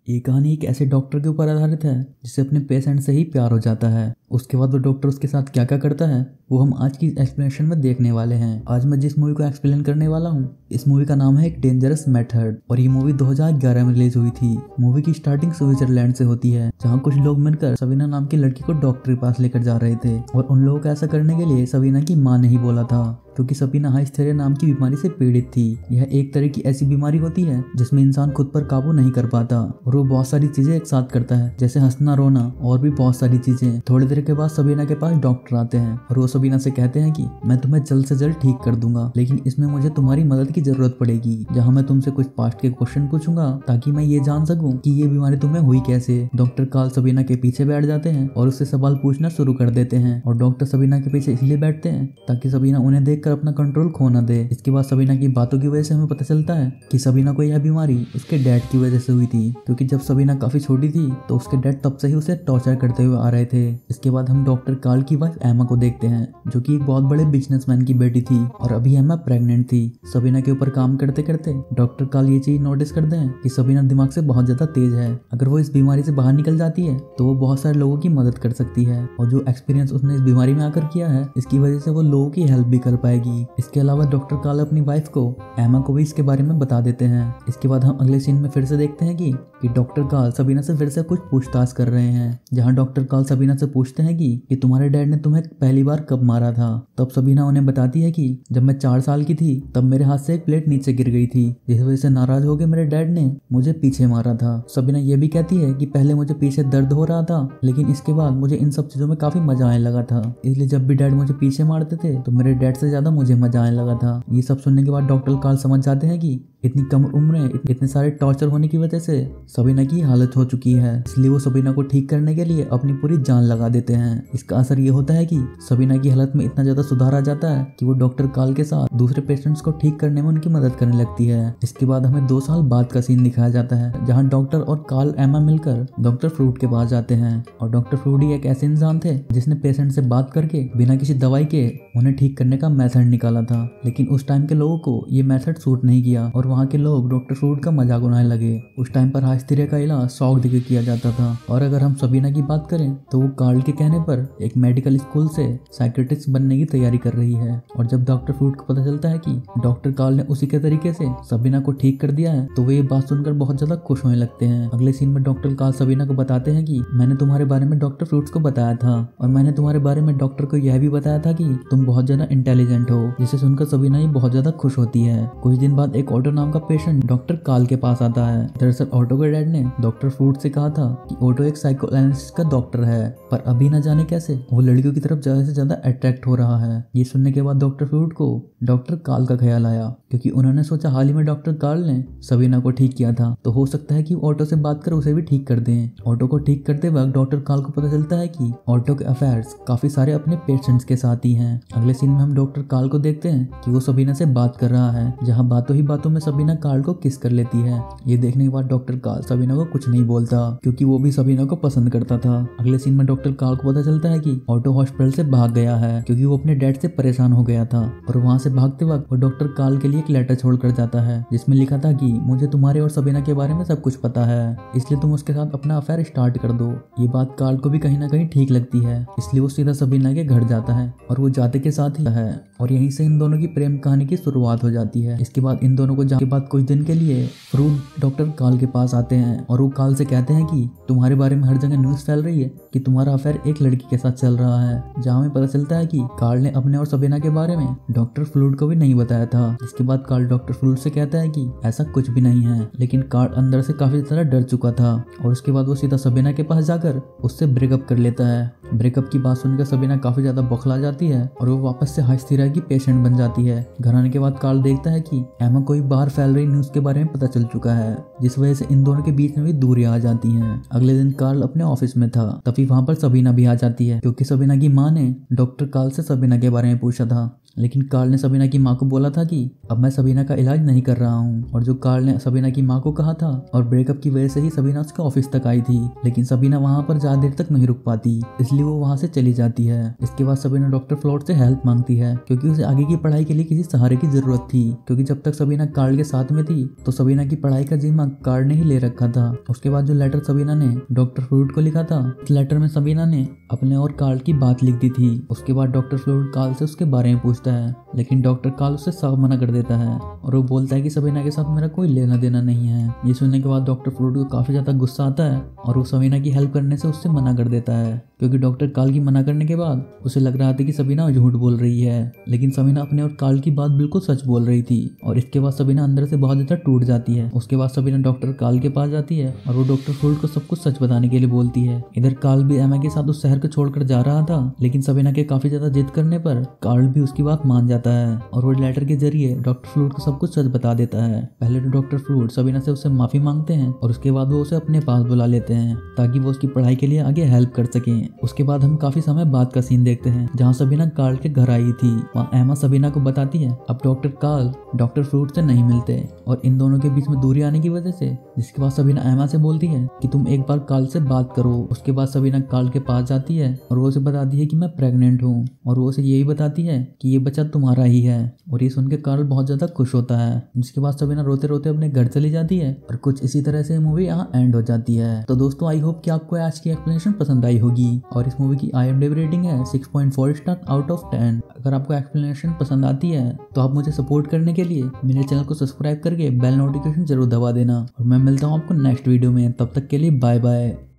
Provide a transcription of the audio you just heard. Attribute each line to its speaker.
Speaker 1: ये कहानी एक ऐसे डॉक्टर के ऊपर आधारित है जिसे अपने पेशेंट से ही प्यार हो जाता है। उसके बाद वो डॉक्टर उसके साथ क्या क्या करता है वो हम आज की एक्सप्लेनेशन में देखने वाले हैं। आज मैं जिस मूवी को एक्सप्लेन करने वाला हूँ इस मूवी का नाम है एक डेंजरस मेथड और ये मूवी 2011 में रिलीज हुई थी। मूवी की स्टार्टिंग स्विट्जरलैंड से होती है जहाँ कुछ लोग मिलकर सबीना नाम की लड़की को डॉक्टर के पास लेकर जा रहे थे और उन लोगों को ऐसा करने के लिए सबीना की माँ ने ही बोला था क्योंकि सबीना हाइस्टीरिया नाम की बीमारी से पीड़ित थी। यह एक तरह की ऐसी बीमारी होती है जिसमें इंसान खुद पर काबू नहीं कर पाता और वो बहुत सारी चीजें एक साथ करता है जैसे हंसना रोना और भी बहुत सारी चीजें। थोड़ी देर के बाद सबीना के पास डॉक्टर आते हैं और वो सबीना से कहते हैं कि मैं तुम्हें जल्द से जल्द ठीक कर दूंगा लेकिन इसमें मुझे तुम्हारी मदद की जरूरत पड़ेगी जहाँ मैं तुमसे कुछ पास्ट के क्वेश्चन पूछूंगा ताकि मैं ये जान सकूं कि ये बीमारी तुम्हें हुई कैसे। डॉक्टर कार्ल सबीना के पीछे बैठ जाते हैं और उससे सवाल पूछना शुरू कर देते हैं और डॉक्टर सबीना के पीछे इसलिए बैठते हैं ताकि सबीना उन्हें देखकर अपना कंट्रोल खो न दे। इसके बाद सबीना की बातों की वजह से हमें पता चलता है कि सबीना को यह बीमारी उसके डैड की वजह से हुई थी क्योंकि जब सबीना काफी छोटी थी तो उसके डैड तब से ही उसे टॉर्चर करते हुए आ रहे थे। इसके बाद हम डॉक्टर कार्ल की वाइफ एमा को देखते हैं जो कि एक बहुत बड़े बिजनेसमैन की बेटी थी और अभी एमा प्रेग्नेंट थी। सबीना के ऊपर काम करते करते डॉक्टर कार्ल ये चीज नोटिस करते हैं कि सबीना दिमाग से बहुत ज्यादा तेज है। अगर वो इस बीमारी से बाहर निकल जाती है तो वो बहुत सारे लोगों की मदद कर सकती है और जो एक्सपीरियंस उसने इस बीमारी में आकर किया है इसकी वजह से वो लोगों की हेल्प भी कर पाएगी। इसके अलावा डॉक्टर कार्ल अपनी वाइफ को एमा को भी इसके बारे में बता देते हैं। इसके बाद हम अगले सीन में फिर से देखते हैं कि डॉक्टर कार्ल सबीना से फिर से कुछ पूछताछ कर रहे हैं जहां डॉक्टर कार्ल सबीना से पूछते हैं कि तुम्हारे डैड ने तुम्हें पहली बार कब मारा था। तब सबीना उन्हें बताती है कि जब मैं 4 साल की थी तब मेरे हाथ से एक प्लेट नीचे गिर गई थी जिस वजह से नाराज हो गए मेरे डैड ने मुझे पीछे मारा था। सबीना ये भी कहती है कि पहले मुझे पीछे दर्द हो रहा था लेकिन इसके बाद मुझे इन सब चीजों में काफी मजा आने लगा था इसलिए जब भी डैड मुझे पीछे मारते थे तो मेरे डैड से ज्यादा मुझे मजा आने लगा था। ये सब सुनने के बाद डॉक्टर कार्ल समझ जाते हैं कि इतनी कम उम्र में इतने सारे टॉर्चर होने की वजह से सबीना की हालत हो चुकी है इसलिए वो सबीना को ठीक करने के लिए अपनी पूरी जान लगा देते हैं। इसका असर ये होता है कि सबीना की हालत में इतना ज्यादा सुधार आ जाता है कि वो डॉक्टर कार्ल के साथ दूसरे पेशेंट्स को ठीक करने में उनकी मदद करने लगती है। इसके बाद हमें 2 साल बाद का सीन दिखाया जाता है जहाँ डॉक्टर और कार्ल एमा मिलकर डॉक्टर फ्रूट के पास जाते हैं और डॉक्टर फ्रूट ही एक ऐसे इंसान थे जिसने पेशेंट से बात करके बिना किसी दवाई के उन्हें ठीक करने का मेथड निकाला था लेकिन उस टाइम के लोगों को ये मेथड सूट नहीं किया और वहाँ के लोग डॉक्टर फ्रूट का मजाक उड़ाने लगे। उस टाइम पर हाइस्टीरिया का इलाज शॉक देकर किया जाता था और अगर हम सबीना की बात करें तो वो कार्ल के कहने पर एक मेडिकल स्कूल से साइकियाट्रिस्ट बनने की तैयारी कर रही है और जब डॉक्टर फ्रूट को पता चलता है कि डॉक्टर कार्ल ने उसी के तरीके से सबीना को ठीक कर दिया है तो वे ये बात सुनकर बहुत ज्यादा खुश होने लगते हैं। अगले सीन में डॉक्टर कार्ल सबीना को बताते हैं कि मैंने तुम्हारे बारे में डॉक्टर फ्रूट्स को बताया था और मैंने तुम्हारे बारे में डॉक्टर को यह भी बताया था कि तुम बहुत ज्यादा इंटेलिजेंट हो जिसे सुनकर सबीना ही बहुत ज्यादा खुश होती है। कुछ दिन बाद एक ऑटो नाम का पेशेंट डॉक्टर कार्ल के पास आता है। दरअसल ऑटो के डैड ने डॉक्टर फ्रूट से कहा था कि ऑटो एक साइकोएनालिसिस का डॉक्टर है पर अभी न जाने कैसे वो लड़कियों की तरफ ज्यादा से ज्यादा अट्रैक्ट हो रहा है। ये सुनने के बाद डॉक्टर फ्रूट को डॉक्टर कार्ल का ख्याल आया क्योंकि उन्होंने सोचा हाल ही में डॉक्टर कार्ल ने सबीना को ठीक किया था तो हो सकता है कि ऑटो से बात कर उसे भी ठीक कर दें। ऑटो को ठीक करते वक्त डॉक्टर कार्ल को पता चलता है कि ऑटो के अफेयर्स काफी सारे अपने पेशेंट्स के साथ ही हैं। अगले सीन में हम डॉक्टर कार्ल को देखते हैं कि वो सबीना से बात कर रहा है जहाँ बातों ही बातों में सबीना कार्ल को किस कर लेती है। ये देखने के बाद डॉक्टर कार्ल सबीना को कुछ नहीं बोलता क्योंकि वो भी सबीना को पसंद करता था। अगले सीन में डॉक्टर कार्ल को पता चलता है कि ऑटो हॉस्पिटल से भाग गया है क्योंकि वो अपने डैड से परेशान हो गया था और वहाँ से भागते वक्त वो डॉक्टर कार्ल के लिए एक लेटर छोड़कर जाता है जिसमें लिखा था कि मुझे तुम्हारे और सबीना के बारे में सब कुछ पता है इसलिए तुम उसके साथ अपना अफेयर स्टार्ट कर दो। ये बात कार्ल को भी कहीं ना कहीं ठीक लगती है इसलिए वो सीधा सबीना के घर जाता है और वो जाते के साथ ही है और यहीं से इन दोनों की प्रेम कहानी की शुरुआत हो जाती है। इसके बाद इन दोनों को जाने के बाद कुछ दिन के लिए फ्रूट डॉक्टर कार्ल के पास आते हैं और वो कार्ल से कहते हैं कि तुम्हारे बारे में हर जगह न्यूज़ फैल रही है कि तुम्हारा अफेयर एक लड़की के साथ चल रहा है। जहाँ हमें पता चलता है कि कार्ल ने अपने और सबीना के बारे में डॉक्टर फ्लूड को भी नहीं बताया था। इसके बाद कार्ल डॉक्टर फ्लूड से कहता है कि ऐसा कुछ भी नहीं है लेकिन कार्ल अंदर से काफी ज्यादा डर चुका था और उसके बाद वो सीधा सबीना के पास जाकर उससे ब्रेकअप कर लेता है। ब्रेकअप की बात सुनकर सबीना काफी ज्यादा बौखला जाती है और वो वापस से हाइस्टीरिया की पेशेंट बन जाती है। घर आने के बाद कार्ल देखता है कि एमा को बाहर फैल रही न्यूज के बारे में पता चल चुका है जिस वजह से इन दोनों के बीच में भी दूरियां आ जाती हैं। अगले दिन कार्ल अपने ऑफिस में था तभी वहां पर सबीना भी आ जाती है क्योंकि सबीना की माँ ने डॉक्टर कार्ल से सबीना के बारे में पूछा था। लेकिन कार्ल ने सबीना की माँ को बोला था कि अब मैं सबीना का इलाज नहीं कर रहा हूँ। और जो कार्ल ने सबीना की माँ को कहा था और ब्रेकअप की वजह से ही सबीना उसके ऑफिस तक आई थी, लेकिन सबीना वहाँ पर ज्यादा देर तक नहीं रुक पाती, इसलिए वो वहाँ से चली जाती है। इसके बाद सबीना डॉक्टर फ्लोर्ड से हेल्प मांगती है क्योंकि उसे आगे की पढ़ाई के लिए किसी सहारे की जरूरत थी, क्योंकि जब तक सबीना कार्ल के साथ में थी तो सबीना की पढ़ाई का जिम्मा कार्ल ने ही ले रखा था। उसके बाद जो लेटर सबीना ने डॉक्टर फ्लूइड को लिखा था, इस लेटर में सबीना ने अपने और कार्ल की बात लिख दी थी। उसके बाद डॉक्टर फ्लूइड कार्ल से उसके बारे में पूछता है, लेकिन डॉक्टर कार्ल उससे साफ मना कर देता है और वो बोलता है कि सबीना के साथ मेरा कोई लेना देना नहीं है। ये सुनने के बाद डॉक्टर फ्लूइड को काफी ज्यादा गुस्सा आता है और वो सबीना की हेल्प करने से उससे मना कर देता है, क्योंकि डॉक्टर कार्ल की मना करने के बाद उसे लग रहा था कि सबीना झूठ बोल रही है, लेकिन सबीना अपने और कार्ल की बात बिल्कुल सच बोल रही थी। और इसके बाद सबीना अंदर से बहुत ज्यादा टूट जाती है। उसके बाद सबीना डॉक्टर कार्ल के पास जाती है और वो डॉक्टर फ्लूइड को सब कुछ सच बताने के लिए बोलती है। इधर कार्ल भी एमा के साथ उस शहर को छोड़कर जा रहा था, लेकिन सबीना के काफी ज्यादा जिद करने पर कार्ल भी उसकी बात मान जाता है और वो लेटर के जरिए डॉक्टर फ्लूइड को सब कुछ सच बता देता है। पहले तो डॉक्टर फ्लूइड सबीना से उससे माफी मांगते हैं और उसके बाद वो उसे अपने पास बुला लेते हैं ताकि वो उसकी पढ़ाई के लिए आगे हेल्प कर सकें। उसके बाद हम काफी समय बाद का सीन देखते हैं जहाँ सबीना कार्ल के घर आई थी। वहाँ एमा सबीना को बताती है अब डॉक्टर कार्ल डॉक्टर फ्लूइड से नहीं मिलते और इन दोनों के बीच में दूरी आने की वजह से, जिसके बाद सबीना एमा से बोलती है कि तुम एक बार कार्ल से बात करो। उसके बाद सबीना कार्ल के पास जाती है और वो उसे बताती है कि मैं प्रेग्नेंट हूँ और वो उसे यही बताती है कि ये बच्चा तुम्हारा ही है। और ये सुन के कार्ल बहुत ज्यादा खुश होता है। जिसके बाद सबीना रोते रोते अपने घर चली जाती है और कुछ इसी तरह से मूवी यहाँ एंड हो जाती है। तो दोस्तों आई होप कि आपको आज की एक्सप्लेनेशन पसंद आई होगी और इस मूवी की IMDb रेटिंग है 6.4 स्टार आउट ऑफ 10। अगर आपको एक्सप्लेनेशन पसंद आती है तो आप मुझे सपोर्ट करने के लिए मेरे चैनल को सब्सक्राइब करके बेल नोटिफिकेशन जरूर दबा देना और मैं मिलता हूँ आपको नेक्स्ट वीडियो में। तब तक के लिए बाय बाय।